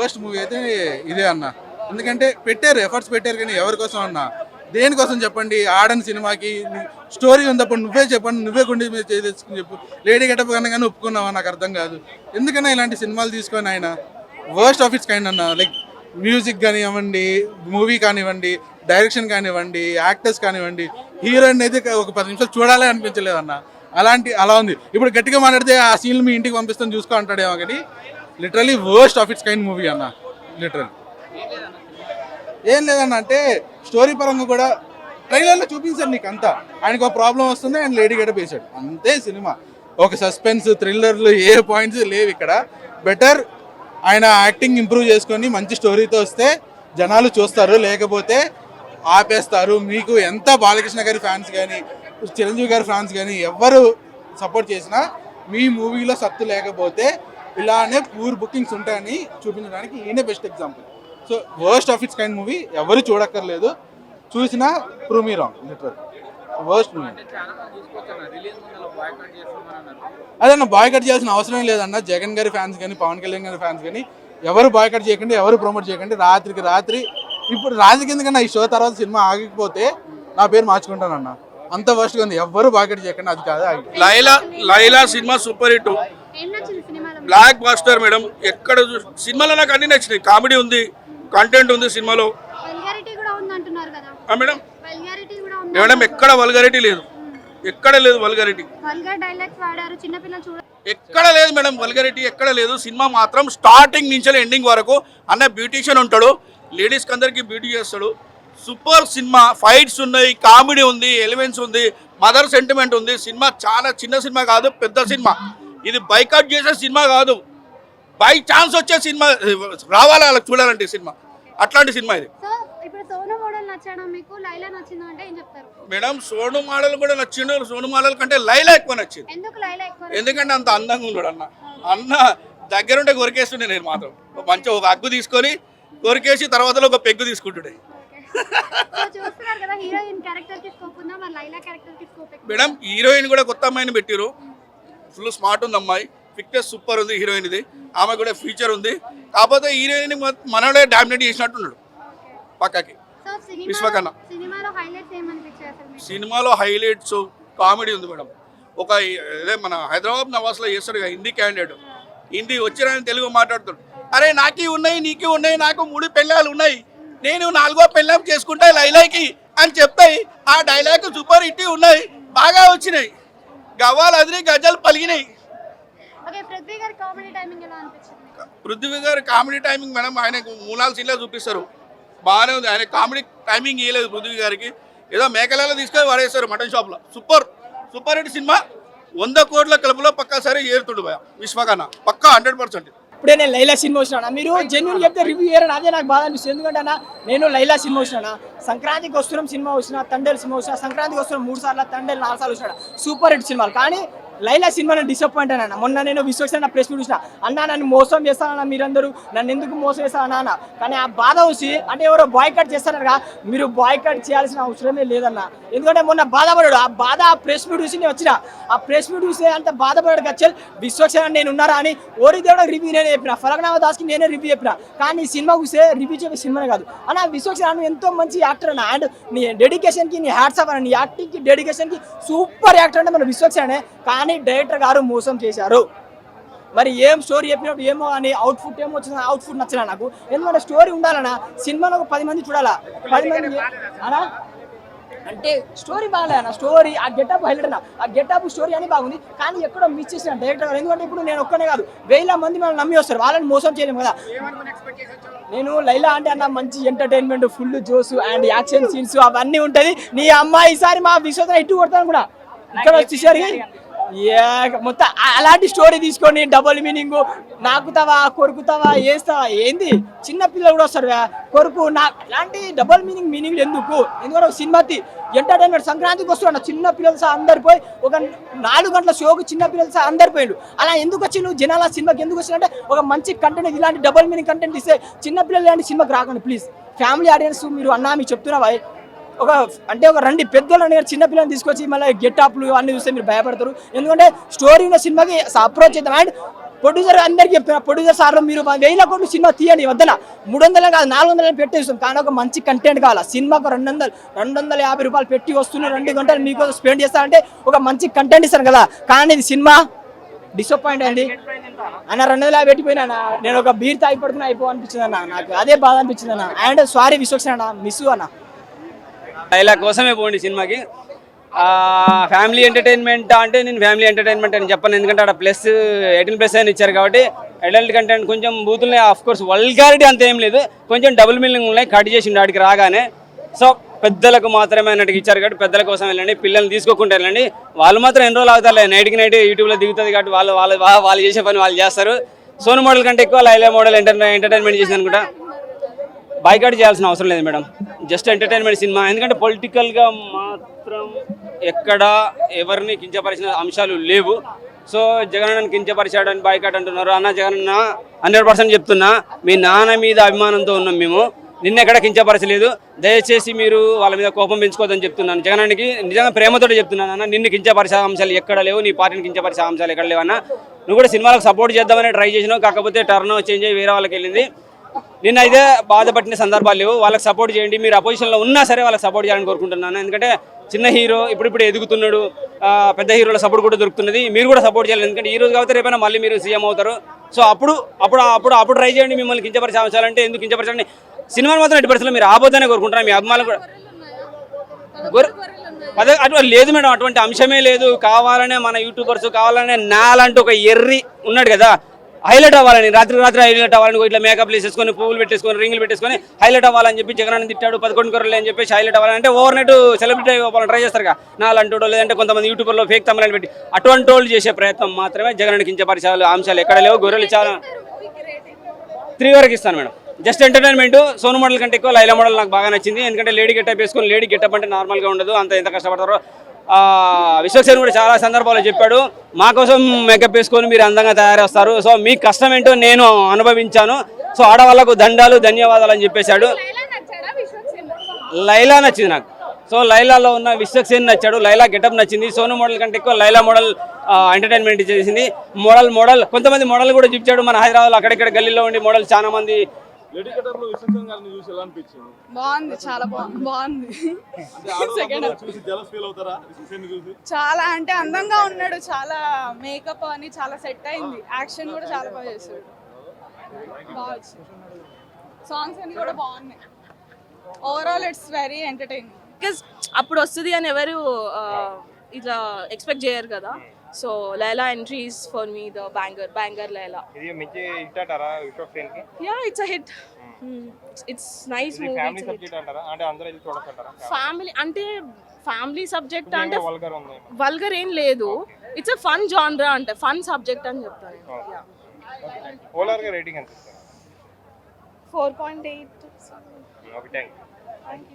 Worst movie అయితే ఇదే అన్న. ఎందుకంటే పెట్టారు, ఎఫర్ట్స్ పెట్టారు, కానీ ఎవరి కోసం అన్న, దేనికోసం చెప్పండి? ఆడని సినిమాకి స్టోరీ ఉన్నప్పుడు నువ్వే చెప్పండి, నువ్వే గుండె మీద చేసుకుని చెప్పు. లేడీ గెటప్ కన్నా కానీ ఒప్పుకున్నావా? నాకు అర్థం కాదు. ఎందుకన్నా ఇలాంటి సినిమాలు తీసుకొని ఆయన వర్స్ట్ ఆఫ్ ఇట్స్ కైండ్ అన్న. లైక్ మ్యూజిక్ కానివ్వండి, మూవీ కానివ్వండి, డైరెక్షన్ కానివ్వండి, యాక్టర్స్ కానివ్వండి, హీరోయిన్ అయితే ఒక 10 నిమిషాలు చూడాలి అనిపించలేదన్న. అలా ఉంది. ఇప్పుడు గట్టిగా మాట్లాడితే ఆ సీన్లు మీ ఇంటికి పంపిస్తాను చూసుకో అంటాడేమో, కానీ literally worst of its kind movie అన్న. లిటరల్ ఏం లేదన్న, అంటే స్టోరీ పరంగా కూడా ట్రైలర్లో చూపించారు నీకు అంతా. ఆయనకు ఒక ప్రాబ్లం వస్తుంది, ఆయన లేడీ గెటప్ వేసాడు, అంతే సినిమా. ఒక సస్పెన్స్ థ్రిల్లర్లు ఏ పాయింట్స్ లేవు ఇక్కడ. బెటర్ ఆయన యాక్టింగ్ ఇంప్రూవ్ చేసుకొని మంచి స్టోరీతో వస్తే జనాలు చూస్తారు, లేకపోతే ఆపేస్తారు. మీకు ఎంత బాలకృష్ణ గారి ఫ్యాన్స్ కానీ, చిరంజీవి గారి ఫ్యాన్స్ కానీ ఎవరు సపోర్ట్ చేసినా మీ మూవీలో సత్తు లేకపోతే ఇలానే పూర్ బుకింగ్స్ ఉంటాయని చూపించడానికి ఈయనే best example. So worst of its kind movie, ఎవరు చూడక్కర్లేదు. చూసినా prove me wrong. Literal worst movie. అదన్న బాయ్కట్ చేయాల్సిన అవసరం లేదన్న. జగన్ గారి ఫ్యాన్స్ కానీ, పవన్ కళ్యాణ్ గారి ఫ్యాన్స్ కానీ ఎవరు బాయ్కట్ చేయకండి, ఎవరు ప్రమోట్ చేయకండి. రాత్రికి రాత్రి ఇప్పుడు రాత్రికి ఎందుకన్నా ఈ షో తర్వాత సినిమా ఆగిపోతే నా పేరు మార్చుకుంటానన్న. అంత వర్స్ట్గా ఉంది. ఎవరు బాయ్కట్ చేయకండి. అది కాదు Laila cinema super hit, blockbuster madam. ఎక్కడ సినిమాలో నాకు అన్ని నచ్చినాయి. కామెడీ ఉంది, కంటెంట్ ఉంది సినిమాలో మేడం. మేడం ఎక్కడ వల్గారిటీ లేదు, ఎక్కడ లేదు వల్గారిటీ, ఎక్కడ లేదు మేడం వల్గారిటీ, ఎక్కడ లేదు. సినిమా మాత్రం స్టార్టింగ్ నుంచి ఎండింగ్ వరకు అన్న బ్యూటీషియన్ ఉంటాడు, లేడీస్కి అందరికీ బ్యూటీ చేస్తాడు. Super cinema. ఫైట్స్ ఉన్నాయి, కామెడీ ఉంది, ఎలిమెంట్స్ ఉంది, మదర్ సెంటిమెంట్ ఉంది. సినిమా చాలా చిన్న సినిమా కాదు, పెద్ద సినిమా. ఇది బైకాట్ చేసే సినిమా కాదు, బై ఛాన్స్ వచ్చే సినిమా. రావాలి వాళ్ళకి చూడాలంటే సినిమా, అట్లాంటి సినిమా ఇది. మేడం సోను మోడల్ కూడా నచ్చిండు. సోను మోడల్ కంటే లైలా ఎక్కువ నచ్చింది. ఎందుకంటే అంత అందంగా ఉన్నాడు అన్న. అన్న దగ్గరుంటే కొరికేస్తుండే. నేను మాత్రం మంచిగా ఒక అగ్గు తీసుకొని కొరికేసి తర్వాత ఒక పెగ్గు తీసుకుంటుండే. మేడం హీరోయిన్ కూడా కొత్త అమ్మాయిని పెట్టిరు. ఫుల్ స్మార్ట్ ఉంది అమ్మాయి, ఫిట్నెస్ సూపర్ ఉంది హీరోయిన్ ఇది. ఆమె కూడా ఫ్యూచర్ ఉంది. కాకపోతే హీరోయిన్ మనోడే డామినేట్ చేసినట్టున్నాడు పక్కకి. విశ్వకన్నా సినిమాలో హైలైట్స్ కామెడీ ఉంది మేడం. ఒక అదే మన హైదరాబాద్ నవాస్లో చేస్తాడు కదా హిందీ క్యాండిడేట్, హిందీ వచ్చిన తెలుగు మాట్లాడుతాడు. అరే నాకి ఉన్నాయి, నీకు ఉన్నాయి, నాకు 3 పెళ్ళాలు ఉన్నాయి, నేను 4వ పెళ్ళం చేసుకుంటా లైలాకి అని చెప్తాయి. ఆ డైలాగ్ సూపర్ హిట్ ఉన్నాయి, బాగా వచ్చినాయి, గవ్వాలు అదిరి గజ్జలు పలిగినాయి. పృథ్వీ గారి కామెడీ టైమింగ్ మేడం, ఆయనకు 3-4 సీన్లు చూపిస్తారు, బాగానే ఉంది. ఆయన కామెడీ టైమింగ్ ఇవ్వలేదు పృథ్వీ గారికి. ఏదో మేకలలో తీసుకొని వాడేస్తారు మటన్ షాప్లో. Super hit cinema. 100 కోట్ల క్లబ్లో పక్కా సరే ఏరుతుడు విశ్వకన్నా, పక్కా 100%. ఇప్పుడే నేను లైలా సినిమా వచ్చినా, మీరు జెన్యున్ చెప్తే రివ్యూ చేయరని అదే నాకు బాధ అనిపిస్తుంది. ఎందుకంటే అన్న నేను లైలా సినిమా వచ్చినా, సంక్రాంతికి వస్తున్నాం సినిమా వచ్చినా, తండేల్ సినిమా వచ్చినా, సంక్రాంతికి వస్తున్నాం 3 సార్లు, తండేల్ 4 సార్లు వచ్చినా. సూపర్ హిట్ సినిమాలు. కానీ లైలా సినిమా నేను డిసప్పాయింట్ అయినా. మొన్న నేను విశ్వక్సేన ప్రెస్ మీట్ చూసిన, అన్న నన్ను మోసం చేస్తానన్నా మీరందరూ, నన్ను ఎందుకు మోసం చేస్తానన్నా అన్న. కానీ ఆ బాధ వచ్చి అంటే ఎవరో బాయ్కట్ చేస్తారనగా, మీరు బాయ్కట్ చేయాల్సిన అవసరమే లేదన్న. ఎందుకంటే మొన్న బాధపడాడు. ఆ బాధ ఆ ప్రెస్ మీట్ చూసి నేను వచ్చిన, ఆ ప్రెస్ మీట్ చూసి అంత బాధపడాడు గచ్చల్. విశ్వక్సేన నేను ఉన్నారా అని ఓరి దేవుడు రివ్యూ నేనే చెప్పిన, ఫలక్నామా దాస్కి నేనే రివ్యూ చెప్పిన. కానీ ఈ సినిమా చూస్తే రివ్యూ చెప్పే సినిమానే కాదు అన్న. విశ్వక్సేన ఎంతో మంచి యాక్టర్ అన్న, అండ్ నీ డెడికేషన్కి నీ హ్యాట్స్ ఆఫ్ అన్న. నీ యాక్టింగ్కి డెడికేషన్కి సూపర్ యాక్టర్ అంటే మన విశ్వక్సేనే. కానీ డైరెక్టర్ గారు మోసం చేశారు. మరి ఏం స్టోరీ చెప్పినప్పుడు ఏమో అని అవుట్ఫుట్ ఏమో వచ్చిన, అవుట్ఫుట్ నచ్చలే నాకు. ఎందుకంటే స్టోరీ ఉండాలన్నా, సినిమాలో ఒక 10 మంది చూడాలా, 10 మంది అనా అంటే స్టోరీ బాగాలే అన్న. స్టోరీ ఆ గెటప్ హైలైట్ అన్న, ఆ గెటప్ స్టోరీ అని బాగుంది. కానీ ఎక్కడో మిస్ చేసిన డైరెక్టర్ గారు. ఎందుకంటే ఇప్పుడు నేను ఒక్కనే కాదు, 1000 మంది మనం నమ్మి వస్తారు, వాళ్ళని మోసం చేయలేము కదా. నేను లైలా అంటే అన్న మంచి ఎంటర్టైన్మెంట్, ఫుల్ జోసు అండ్ యాక్షన్ సీన్స్ అవన్నీ ఉంటుంది. నీ అమ్మాయి ఈసారి మా విశ్వతో ఇటు కొడతాను కూడా ఇక్కడ వచ్చేసరికి మొత్తం అలాంటి స్టోరీ తీసుకొని డబుల్ మీనింగ్, నాకుతావా కొరుకుతావా వేస్తావా ఏంది, చిన్న పిల్లలు కూడా వస్తారు కొరుకు నా, ఇలాంటి డబుల్ మీనింగ్ ఎందుకు? ఎందుకంటే ఒక సినిమా ఎంటర్టైన్మెంట్. సంక్రాంతికి వస్తున్నా చిన్న పిల్లలు సహా అందరు పోయి, ఒక 4 గంటల షోకి చిన్న పిల్లలు సహా అందరు పోయిండు. అలా ఎందుకు వచ్చి నువ్వు జనాల సినిమాకి ఎందుకు వచ్చినంటే ఒక మంచి కంటెంట్, ఇలాంటి డబుల్ మీనింగ్ కంటెంట్ ఇస్తే చిన్న పిల్లలు ఇలాంటి సినిమాకి రాకండి ప్లీజ్. ఫ్యామిలీ ఆడియన్స్ మీరు అన్నా మీకు చెప్తున్నావా, ఒక అంటే ఒక 2 పెద్దోళ్ళని చిన్న పిల్లల్ని తీసుకొచ్చి మళ్ళీ గెటప్లు అన్నీ చూస్తే మీరు భయపడతారు. ఎందుకంటే స్టోరీ ఉన్న సినిమాకి అప్రోచ్ చేద్దాం. అండ్ ప్రొడ్యూసర్ అందరికీ చెప్తున్నా, ప్రొడ్యూసర్ సార్ మీరు 1000 కోట్లు సినిమా తీయండి, వద్దన 300 కాదు 400 పెట్టేస్తాం, కానీ ఒక మంచి కంటెంట్ కావాలా. సినిమాకు 250 రూపాయలు పెట్టి వస్తున్నారు, 2 గంటలు మీకు స్పెండ్ చేస్తారంటే ఒక మంచి కంటెంట్ ఇస్తాను కదా. కానీ ఇది సినిమా డిసప్పాయింట్ అయింది అన్న. 250 పెట్టిపోయినా నేను ఒక బీర్ తాగి పడుకుని అనిపించింది అన్న, నాకు అదే బాధ అనిపించింది అన్న. అండ్ సారీ విశ్వక్సేన్ అన్న, మిస్ అన్న. ఇలా కోసమే పోండి సినిమాకి. ఫ్యామిలీ ఎంటర్టైన్మెంట్ అంటే నేను ఫ్యామిలీ ఎంటర్టైన్మెంట్ అని చెప్పను, ఎందుకంటే అక్కడ +18+ అని ఇచ్చారు కాబట్టి అడల్ట్ కంటెంట్ కొంచెం బూతులు, ఆఫ్ కోర్స్ వల్గారిటీ అంత ఏం లేదు, కొంచెం డబుల్ మీనింగ్ ఉన్నాయి, కట్ చేసిండు ఆడికి రాగానే. సో పెద్దలకు మాత్రమే అన్నట్టుగా ఇచ్చారు కాబట్టి పెద్దల కోసం వెళ్ళండి, పిల్లల్ని తీసుకోకుండా వెళ్ళండి. వాళ్ళు మాత్రం ఎన్ని రోజులు అవుతారు, నైట్కి నైట్ యూట్యూబ్లో దిగుతుంది కాబట్టి వాళ్ళు చేసే పని వాళ్ళు చేస్తారు. సోను మోడల్ కంటే ఎక్కువ లైలా మోడల్ ఎంటర్టైన్మెంట్ చేసింది అనుకుంటా. బాయ్కాట్ చేయాల్సిన అవసరం లేదు మేడం, జస్ట్ ఎంటర్టైన్మెంట్ సినిమా. ఎందుకంటే పొలిటికల్గా మాత్రం ఎక్కడ ఎవరిని కించపరిచిన అంశాలు లేవు. సో జగనన్నని కించపరిచాడని బాయ్కాట్ అంటున్నారు. అన్న జగనన్న 100% చెప్తున్నా, మీ నాన్న మీద అభిమానంతో ఉన్నాం మేము, నిన్నెక్కడ కించపరచలేదు. దయచేసి మీరు వాళ్ళ మీద కోపం పెంచుకోవద్దని చెప్తున్నాను. జగనానికి నిజంగా ప్రేమతో చెప్తున్నాను అన్న, నిన్ను కించపరిచే అంశాలు ఎక్కడ లేవు, నీ పార్టీని కించపరిచే అంశాలు ఎక్కడ లేవు అన్న. నువ్వు కూడా సినిమాలకు సపోర్ట్ చేద్దామని ట్రై చేసినావు, కాకపోతే టర్న్ చేంజ్ అయ్యి వేరే వాళ్ళకి వెళ్ళింది. నిన్న అయితే బాధపడిన సందర్భాలు లేవు. వాళ్ళకి సపోర్ట్ చేయండి, మీరు అపోజిషన్లో ఉన్నా సరే వాళ్ళకి సపోర్ట్ చేయాలని కోరుకుంటున్నాను. ఎందుకంటే చిన్న హీరో ఇప్పుడు ఎదుగుతున్నాడు, పెద్ద హీరోల సపోర్ట్ కూడా దొరుకుతున్నది, మీరు కూడా సపోర్ట్ చేయాలి. ఎందుకంటే ఈ రోజు కాబట్టి రేపైనా మళ్ళీ మీరు సీఎం అవుతారు. సో అప్పుడు ట్రై చేయండి. మిమ్మల్ని కించపరిచే అంశాలంటే ఎందుకు కించపరచండి, సినిమాలు మాత్రం 100% మీరు ఆపోతేనే కోరుకుంటున్నాను. మీ అభిమానులు కూడా అటువంటి లేదు మేడం, అటువంటి అంశమే లేదు. కావాలనే మన యూట్యూబర్స్ కావాలనే నాలంటూ ఒక ఎర్రి ఉన్నాడు కదా, హైలైట్ అవ్వాలని, రాత్రి హైలైట్ అవ్వాలని, ఇట్లా మేకప్ వేసేసుకొని పువ్వులు పెట్టేసుకొని రింగులు పెట్టేసుకొని హైలైట్ అవ్వాలని చెప్పి జగన్ తిట్టాడు 11 కొర్రలు అని చెప్పేసి హైలైట్ అవ్వాలంటే ఓవర్ నైట్ సెలబ్రిటీ అవ్వాలని ట్రై చేస్తారు కదా, నాలంటూ. లేదంటే కొంతమంది యూట్యూబర్లో ఫేక్ తమ్ములని పెట్టి అటువంటి వాళ్ళు చేసే ప్రయత్నం మాత్రమే. జగన్ కించపరిచే అంశాలు ఎక్కడ లేవు. గొర్రెలు చాలా 3 వరకు ఇస్తాను madam, just entertainment. Sonu model కంటే ఎక్కువ లైలా మోడల్ నాకు బాగా నచ్చింది. ఎందుకంటే లేడీ గెటప్ వేసుకొని, లేడీ గెటప్ అంటే నార్మల్గా ఉండదు, అంత ఎంత కష్టపడతారో. విశ్వక్సేన్ కూడా చాలా సందర్భాల్లో చెప్పాడు, మా కోసం మేకప్ వేసుకొని మీరు అందంగా తయారొస్తారు, సో మీ కష్టం ఏంటో నేను అనుభవించాను, సో ఆడవాళ్ళకు దండాలు ధన్యవాదాలు అని చెప్పేశాడు. లైలా నచ్చింది నాకు. సో లైలాలో ఉన్న విశ్వక్సేన్ నచ్చాడు, లైలా గెటప్ నచ్చింది. సోను మోడల్ కంటే ఎక్కువ లైలా మోడల్ ఎంటర్టైన్మెంట్ చేసింది. మోడల్ కొంతమంది మోడల్ కూడా చూపించాడు. మన హైదరాబాద్లో అక్కడెక్కడ గల్లీలో ఉండి మోడల్ చాలా మంది. బాగుంది, చాలా బాగుంది. చాలా అంటే అందంగా ఉన్నాడు, చాలా మేకప్ అని చాలా సెట్ అయింది, యాక్షన్ కూడా చాలా బాగా చేశాడు, బాగా సాంగ్స్ అన్ని కూడా బాగున్నాయి. Overall it's very entertaining. Because అప్పుడు వస్తుంది అని ఎవరు ఇట్లా ఎక్స్పెక్ట్ చేయరు కదా. So Laila entry is for me the banger Laila. ఇది మంచి హిట్ అంటారా విశ్వక్సేన్ కి? Yeah, it's a hit. It's nice movie. Family subject అంటారా, అంటే అందరూ ఇది చూడొచ్చంటారా? ఫ్యామిలీ సబ్జెక్ట్ అంటే వల్గర్ ఉంది, వల్గర్ ఏం లేదు. ఇట్స్ అ ఫన్ జానరా, అంటే ఫన్ సబ్జెక్ట్ అని చెప్తాను. ఓవరాల్ గా రేటింగ్ ఎంత ఇస్తారు? 4.8. Okay, thank you.